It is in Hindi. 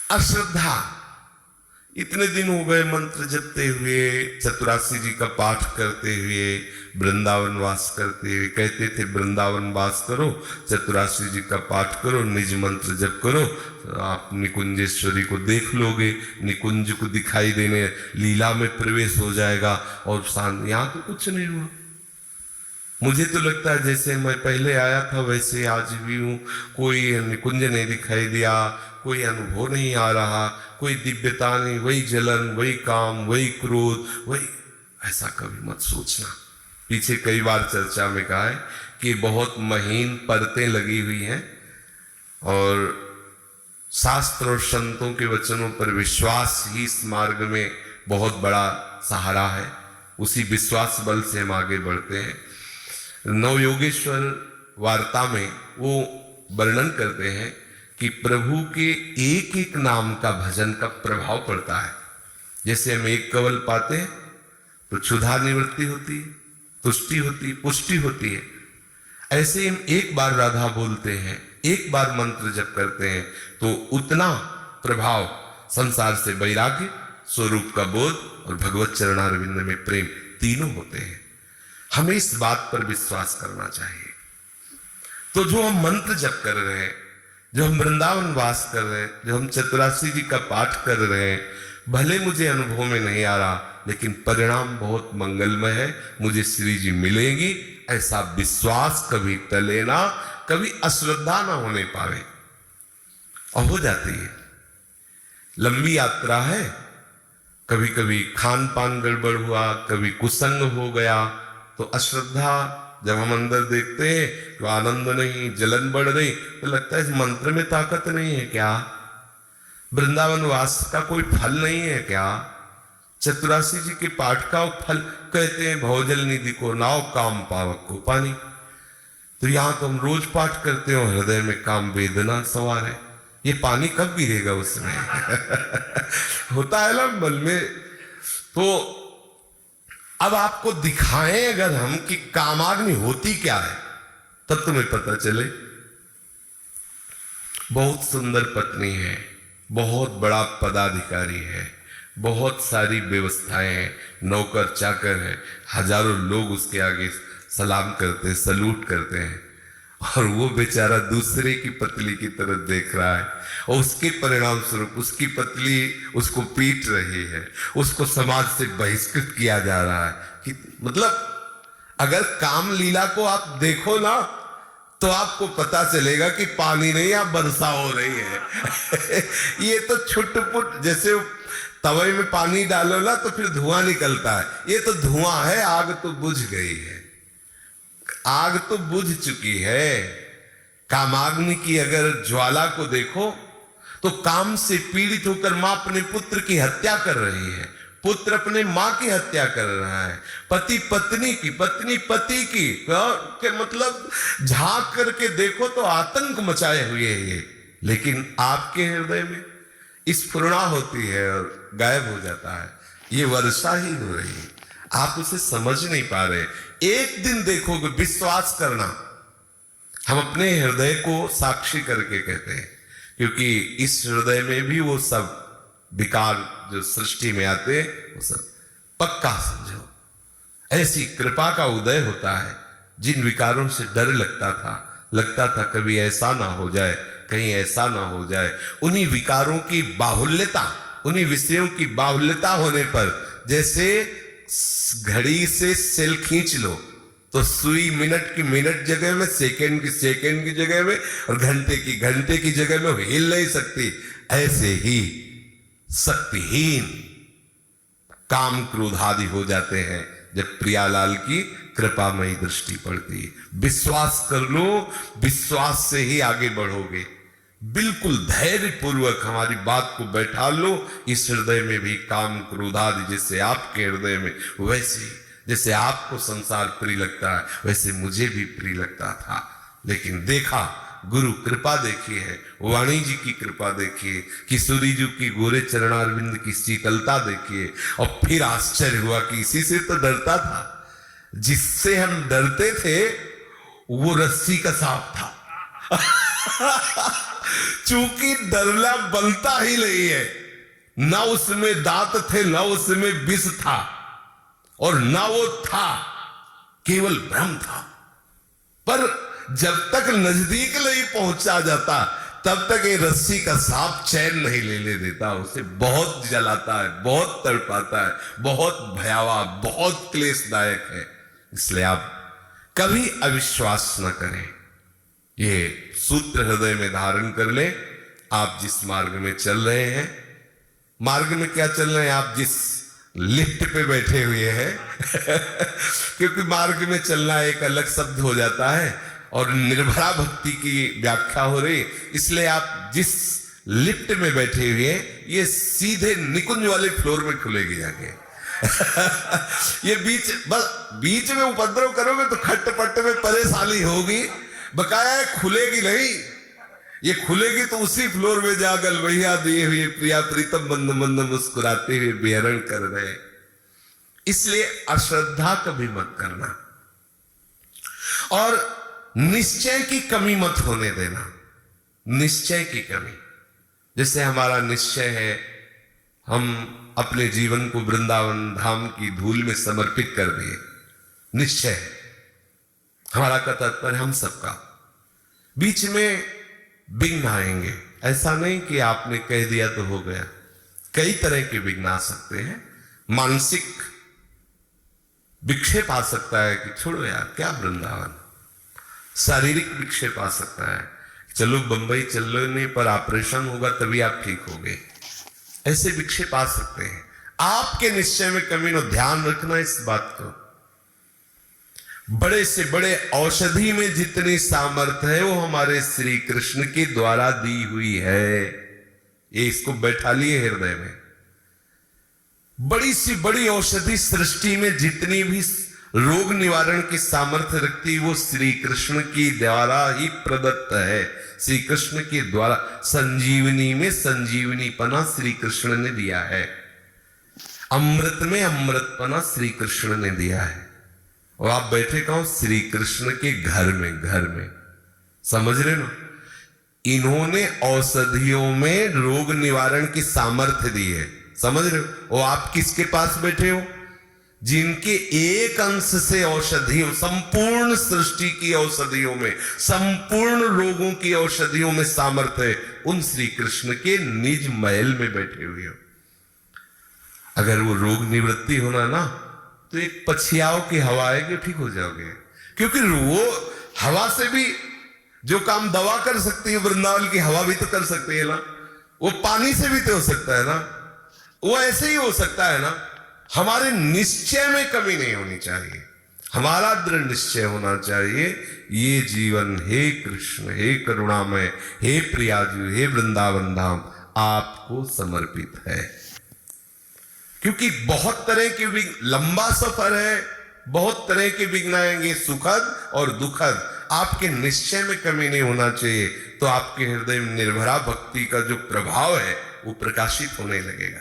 अश्रद्धा। इतने दिन हो गए मंत्र जपते हुए, चतुरासी जी का पाठ करते हुए, वृंदावन वास करते हुए। कहते थे वृंदावन वास करो, चतुरासी जी का पाठ करो, निज मंत्र जप करो, आप निकुंजेश्वरी को देख लोगे, निकुंज को दिखाई देने, लीला में प्रवेश हो जाएगा। और यहाँ तो कुछ नहीं हुआ। मुझे तो लगता है जैसे मैं पहले आया था वैसे आज भी हूँ। कोई निकुंज नहीं दिखाई दिया, कोई अनुभव नहीं आ रहा, कोई दिव्यता नहीं, वही जलन, वही काम, वही क्रोध, वही। ऐसा कभी मत सोचना। पीछे कई बार चर्चा में कहा है कि बहुत महीन परतें लगी हुई हैं और शास्त्र और संतों के वचनों पर विश्वास ही इस मार्ग में बहुत बड़ा सहारा है। उसी विश्वास बल से हम आगे बढ़ते हैं। नवयोगेश्वर वार्ता में वो वर्णन करते हैं कि प्रभु के एक एक नाम का भजन का प्रभाव पड़ता है। जैसे हम एक कवल पाते हैं तो क्षुधा निवृत्ति होती है, तुष्टि होती है, पुष्टि होती है। ऐसे हम एक बार राधा बोलते हैं, एक बार मंत्र जप करते हैं तो उतना प्रभाव संसार से वैराग्य, स्वरूप का बोध और भगवत चरणारविंद में प्रेम तीनों होते हैं। हमें इस बात पर विश्वास करना चाहिए। तो जो हम मंत्र जप कर रहे हैं, जो हम वृंदावन वास कर रहे हैं, जो हम चतुरासी जी का पाठ कर रहे हैं, भले मुझे अनुभव में नहीं आ रहा लेकिन परिणाम बहुत मंगलमय है, मुझे श्री जी मिलेंगी, ऐसा विश्वास कभी टले ना, कभी अश्रद्धा ना होने पावे। और हो जाती है। लंबी यात्रा है, कभी कभी खान पान गड़बड़ हुआ, कभी कुसंग हो गया तो अश्रद्धा। जब हम अंदर देखते हैं तो आनंद नहीं, जलन बढ़ रही, तो लगता है इस मंत्र में ताकत नहीं है क्या? वृंदावन वास का कोई फल नहीं है क्या? चतुरासी जी के पाठ का फल कहते हैं भवजल निधि को नाव, काम पावक को पानी। तो यहां तो हम रोज पाठ करते हो, हृदय में काम वेदना सवार है, ये पानी कब गिरेगा उसमें? होता है ना मन में। तो अब आपको दिखाएं अगर हम कि कामाग्नि होती क्या है, तब तुम्हें पता चले। बहुत सुंदर पत्नी है, बहुत बड़ा पदाधिकारी है, बहुत सारी व्यवस्थाएं हैं, नौकर चाकर है, हजारों लोग उसके आगे सलाम करते हैं, सलूट करते हैं, और वो बेचारा दूसरे की पतली की तरफ देख रहा है और उसके परिणाम स्वरूप उसकी पतली उसको पीट रही है, उसको समाज से बहिष्कृत किया जा रहा है। कि मतलब अगर काम लीला को आप देखो ना तो आपको पता चलेगा कि पानी नहीं, आप वर्षा हो रही है। ये तो छुटपुट, जैसे तवे में पानी डालो ना तो फिर धुआं निकलता है, ये तो धुआं है, आग तो बुझ गई है, आग तो बुझ चुकी है। कामाग्नि की अगर ज्वाला को देखो तो काम से पीड़ित होकर मां अपने पुत्र की हत्या कर रही है, पुत्र अपने मां की हत्या कर रहा है, पति पत्नी की, पत्नी पति की, के मतलब झांक करके देखो तो आतंक मचाए हुए है ये। लेकिन आपके हृदय में स्फुरणा होती है और गायब हो जाता है, ये वर्षा ही हो रही है, आप उसे समझ नहीं पा रहे। एक दिन देखोगे, विश्वास करना। हम अपने हृदय को साक्षी करके कहते हैं, क्योंकि इस हृदय में भी वो सब विकार जो सृष्टि में आते हैं वो सब पक्का समझो। ऐसी कृपा का उदय होता है। जिन विकारों से डर लगता था कभी ऐसा ना हो जाए, कहीं ऐसा ना हो जाए, उन्हीं विकारों की बाहुल्यता, उन्हीं विषयों की बाहुल्यता होने पर, जैसे घड़ी से सेल खींच लो तो सुई मिनट की मिनट जगह में, सेकंड की जगह में, और घंटे की जगह में हिल नहीं सकती। ऐसे ही शक्तिहीन काम क्रोध आदि हो जाते हैं जब प्रियालाल की कृपामयी दृष्टि पड़ती है। विश्वास कर लो, विश्वास से ही आगे बढ़ोगे। बिल्कुल धैर्य पूर्वक हमारी बात को बैठा लो। इस हृदय में भी काम क्रोध आदि जैसे आपके हृदय में, वैसे जैसे आपको संसार प्रिय लगता है वैसे मुझे भी प्रिय लगता था। लेकिन देखा, गुरु कृपा देखी है, वाणी जी की कृपा देखिए, किशोरी जी की गोरे चरणारविंद की शीतलता देखिए, और फिर आश्चर्य हुआ कि इसी से तो डरता था, जिससे हम डरते थे वो रस्सी का सांप था। चूंकि डरला बनता ही नहीं है, ना उसमें दांत थे, ना उसमें विष था, और ना वो था, केवल भ्रम था। पर जब तक नजदीक नहीं पहुंचा जाता तब तक ये रस्सी का सांप चैन नहीं लेने देता, उसे बहुत जलाता है, बहुत तड़पाता है, बहुत भयावह, बहुत क्लेशदायक है। इसलिए आप कभी अविश्वास न करें, ये सूत्र हृदय में धारण कर ले। आप जिस मार्ग में चल रहे हैं, मार्ग में क्या चल रहे हैं, आप जिस लिफ्ट पे बैठे हुए हैं क्योंकि मार्ग में चलना एक अलग शब्द हो जाता है और निर्भरा भक्ति की व्याख्या हो रही, इसलिए आप जिस लिफ्ट में बैठे हुए हैं ये सीधे निकुंज वाले फ्लोर में खुलेगी जाके ये बीच में उपद्रव करोगे तो खट्ट-पट्ट में परेशानी होगी, बकाया खुलेगी नहीं। ये खुलेगी तो उसी फ्लोर में जाकर भैया दिए हुए प्रिया प्रीतम मंद मंद मुस्कुराते हुए विहरण कर रहे। इसलिए अश्रद्धा कभी मत करना और निश्चय की कमी मत होने देना। निश्चय की कमी, जैसे हमारा निश्चय है हम अपने जीवन को वृंदावन धाम की धूल में समर्पित कर दिए, निश्चय है हमारा का तात्पर्य हम सबका। बीच में विघ्न आएंगे, ऐसा नहीं कि आपने कह दिया तो हो गया, कई तरह के विघ्न आ सकते हैं। मानसिक विक्षेप आ सकता है कि छोड़ो यार क्या वृंदावन, शारीरिक विक्षेप आ सकता है, चलो बंबई चल लो, नहीं पर ऑपरेशन होगा तभी आप ठीक होगे, ऐसे विक्षेप आ सकते हैं। आपके निश्चय में कमी न, ध्यान रखना इस बात को। बड़े से बड़े औषधि में जितनी सामर्थ्य है वो हमारे श्री कृष्ण के द्वारा दी हुई है, ये इसको बैठा लिए हृदय में। बड़ी सी बड़ी औषधि सृष्टि में जितनी भी रोग निवारण की सामर्थ्य रखती वो श्री कृष्ण की द्वारा ही प्रदत्त है। श्री कृष्ण के द्वारा संजीवनी में संजीवनीपना श्री कृष्ण ने दिया है, अमृत में अमृतपना श्री कृष्ण ने दिया है। और आप बैठे कहो श्री कृष्ण के घर में, घर में, समझ रहे ना, इन्होंने औषधियों में रोग निवारण की सामर्थ्य दी है, समझ रहे हो। और आप किसके पास बैठे हो, जिनके एक अंश से औषधियों, संपूर्ण सृष्टि की औषधियों में, संपूर्ण रोगों की औषधियों में सामर्थ्य है, उन श्री कृष्ण के निज महल में बैठे हुए हो। अगर वो रोग निवृत्ति होना ना तो एक पछियाओं की हवा आएगी, ठीक हो जाओगे। क्योंकि वो हवा से भी जो काम दवा कर सकती है, वृंदावन की हवा भी तो कर सकती है ना, वो पानी से भी तो हो सकता है ना, वो ऐसे ही हो सकता है ना। हमारे निश्चय में कमी नहीं होनी चाहिए, हमारा दृढ़ निश्चय होना चाहिए, ये जीवन हे कृष्ण, हे करुणामय, हे प्रियाजू, हे वृंदावन धाम आपको समर्पित है। क्योंकि बहुत तरह के लंबा सफर है, बहुत तरह के विघ्न आएंगे, सुखद और दुखद। आपके निश्चय में कमी नहीं होना चाहिए, तो आपके हृदय में निर्भरा भक्ति का जो प्रभाव है वो प्रकाशित होने लगेगा।